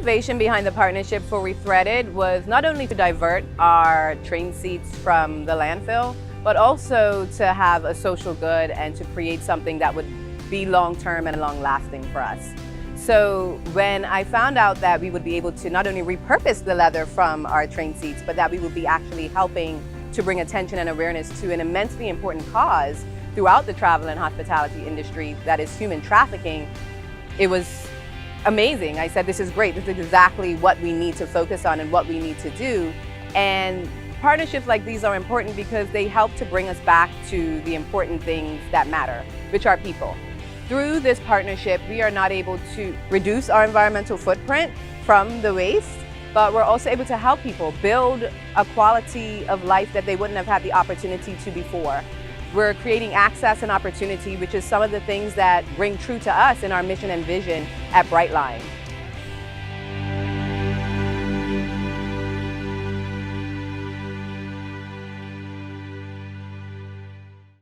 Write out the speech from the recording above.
motivation behind the partnership for Rethreaded was not only to divert our train seats from the landfill, but also to have a social good and to create something that would be long-term and long-lasting for us. So when I found out that we would be able to not only repurpose the leather from our train seats, but that we would be actually helping to bring attention and awareness to an immensely important cause throughout the travel and hospitality industry, that is human trafficking, it was amazing. I said, this is great. This is exactly what we need to focus on and what we need to do. And partnerships like these are important because they help to bring us back to the important things that matter, which are people. Through this partnership, we are not able to reduce our environmental footprint from the waste, but we're also able to help people build a quality of life that they wouldn't have had the opportunity to before. We're creating access and opportunity, which is some of the things that ring true to us in our mission and vision at Brightline.